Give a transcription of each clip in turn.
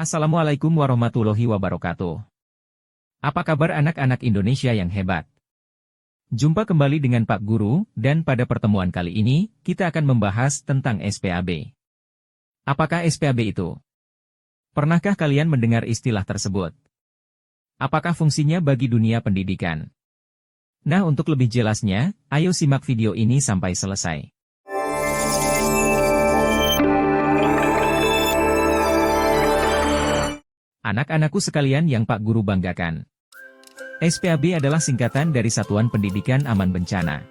Assalamualaikum warahmatullahi wabarakatuh. Apa kabar anak-anak Indonesia yang hebat? Jumpa kembali dengan Pak Guru, dan pada pertemuan kali ini, kita akan membahas tentang SPAB. Apakah SPAB itu? Pernahkah kalian mendengar istilah tersebut? Apakah fungsinya bagi dunia pendidikan? Nah, untuk lebih jelasnya, ayo simak video ini sampai selesai. Anak-anakku sekalian yang Pak Guru banggakan. SPAB adalah singkatan dari Satuan Pendidikan Aman Bencana.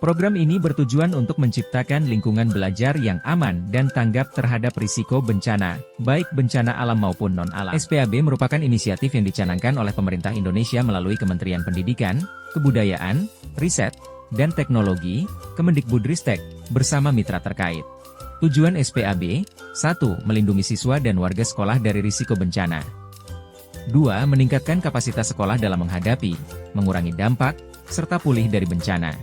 Program ini bertujuan untuk menciptakan lingkungan belajar yang aman dan tanggap terhadap risiko bencana, baik bencana alam maupun non-alam. SPAB merupakan inisiatif yang dicanangkan oleh pemerintah Indonesia melalui Kementerian Pendidikan, Kebudayaan, Riset, dan Teknologi, Kemendikbudristek, bersama mitra terkait. Tujuan SPAB, 1. Melindungi siswa dan warga sekolah dari risiko bencana. 2. Meningkatkan kapasitas sekolah dalam menghadapi, mengurangi dampak, serta pulih dari bencana.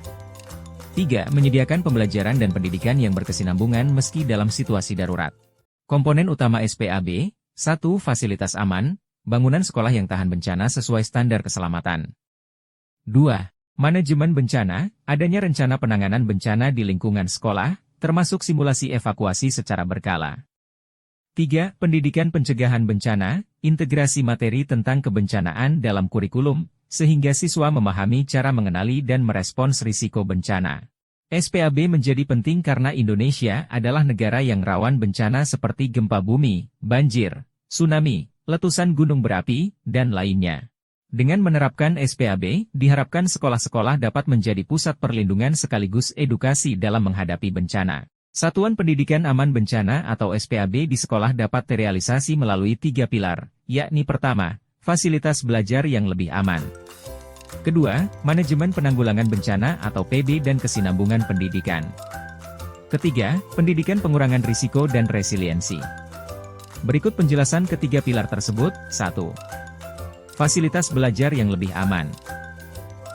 3. Menyediakan pembelajaran dan pendidikan yang berkesinambungan meski dalam situasi darurat. Komponen utama SPAB, 1. Fasilitas aman, bangunan sekolah yang tahan bencana sesuai standar keselamatan. 2. Manajemen bencana, adanya rencana penanganan bencana di lingkungan sekolah, termasuk simulasi evakuasi secara berkala. 3. Pendidikan pencegahan bencana, integrasi materi tentang kebencanaan dalam kurikulum, sehingga siswa memahami cara mengenali dan merespons risiko bencana. SPAB menjadi penting karena Indonesia adalah negara yang rawan bencana seperti gempa bumi, banjir, tsunami, letusan gunung berapi, dan lainnya. Dengan menerapkan SPAB, diharapkan sekolah-sekolah dapat menjadi pusat perlindungan sekaligus edukasi dalam menghadapi bencana. Satuan Pendidikan Aman Bencana atau SPAB di sekolah dapat terrealisasi melalui 3 pilar, yakni pertama, fasilitas belajar yang lebih aman. Kedua, manajemen penanggulangan bencana atau PB dan kesinambungan pendidikan. Ketiga, pendidikan pengurangan risiko dan resiliensi. Berikut penjelasan ketiga pilar tersebut. 1. Fasilitas belajar yang lebih aman.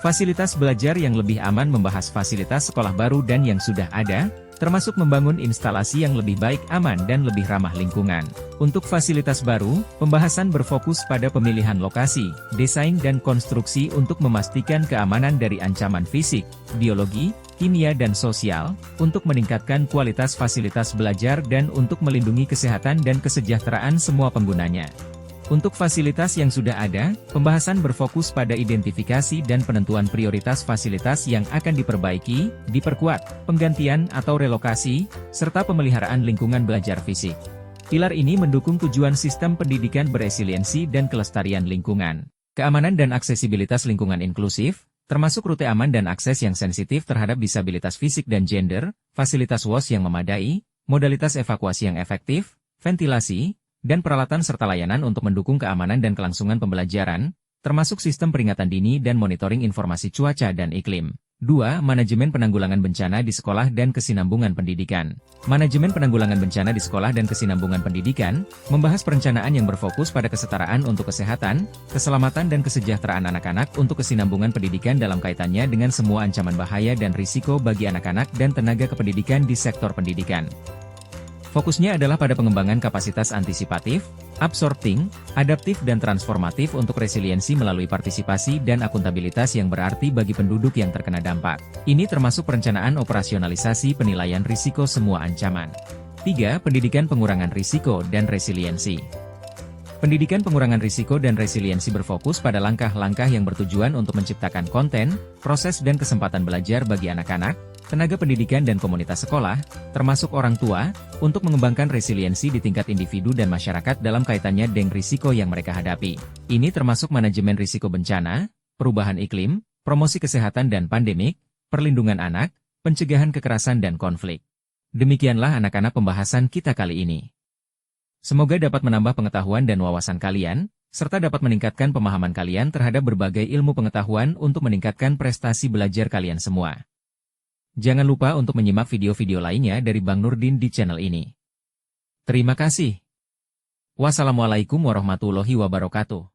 Fasilitas belajar yang lebih aman membahas fasilitas sekolah baru dan yang sudah ada, termasuk membangun instalasi yang lebih baik, aman dan lebih ramah lingkungan. Untuk fasilitas baru, pembahasan berfokus pada pemilihan lokasi, desain dan konstruksi untuk memastikan keamanan dari ancaman fisik, biologi, kimia dan sosial, untuk meningkatkan kualitas fasilitas belajar dan untuk melindungi kesehatan dan kesejahteraan semua penggunanya. Untuk fasilitas yang sudah ada, pembahasan berfokus pada identifikasi dan penentuan prioritas fasilitas yang akan diperbaiki, diperkuat, penggantian atau relokasi, serta pemeliharaan lingkungan belajar fisik. Pilar ini mendukung tujuan sistem pendidikan beresiliensi dan kelestarian lingkungan. Keamanan dan aksesibilitas lingkungan inklusif, termasuk rute aman dan akses yang sensitif terhadap disabilitas fisik dan gender, fasilitas WOS yang memadai, modalitas evakuasi yang efektif, ventilasi, dan peralatan serta layanan untuk mendukung keamanan dan kelangsungan pembelajaran, termasuk sistem peringatan dini dan monitoring informasi cuaca dan iklim. 2. Manajemen penanggulangan bencana di sekolah dan kesinambungan pendidikan. Manajemen penanggulangan bencana di sekolah dan kesinambungan pendidikan, membahas perencanaan yang berfokus pada kesetaraan untuk kesehatan, keselamatan dan kesejahteraan anak-anak untuk kesinambungan pendidikan dalam kaitannya dengan semua ancaman bahaya dan risiko bagi anak-anak dan tenaga kependidikan di sektor pendidikan. Fokusnya adalah pada pengembangan kapasitas antisipatif, absorbing, adaptif dan transformatif untuk resiliensi melalui partisipasi dan akuntabilitas yang berarti bagi penduduk yang terkena dampak. Ini termasuk perencanaan operasionalisasi penilaian risiko semua ancaman. 3. Pendidikan pengurangan risiko dan resiliensi. Pendidikan pengurangan risiko dan resiliensi berfokus pada langkah-langkah yang bertujuan untuk menciptakan konten, proses dan kesempatan belajar bagi anak-anak, tenaga pendidikan dan komunitas sekolah, termasuk orang tua, untuk mengembangkan resiliensi di tingkat individu dan masyarakat dalam kaitannya dengan risiko yang mereka hadapi. Ini termasuk manajemen risiko bencana, perubahan iklim, promosi kesehatan dan pandemik, perlindungan anak, pencegahan kekerasan dan konflik. Demikianlah anak-anak pembahasan kita kali ini. Semoga dapat menambah pengetahuan dan wawasan kalian, serta dapat meningkatkan pemahaman kalian terhadap berbagai ilmu pengetahuan untuk meningkatkan prestasi belajar kalian semua. Jangan lupa untuk menyimak video-video lainnya dari Bang Nurdin di channel ini. Terima kasih. Wassalamualaikum warahmatullahi wabarakatuh.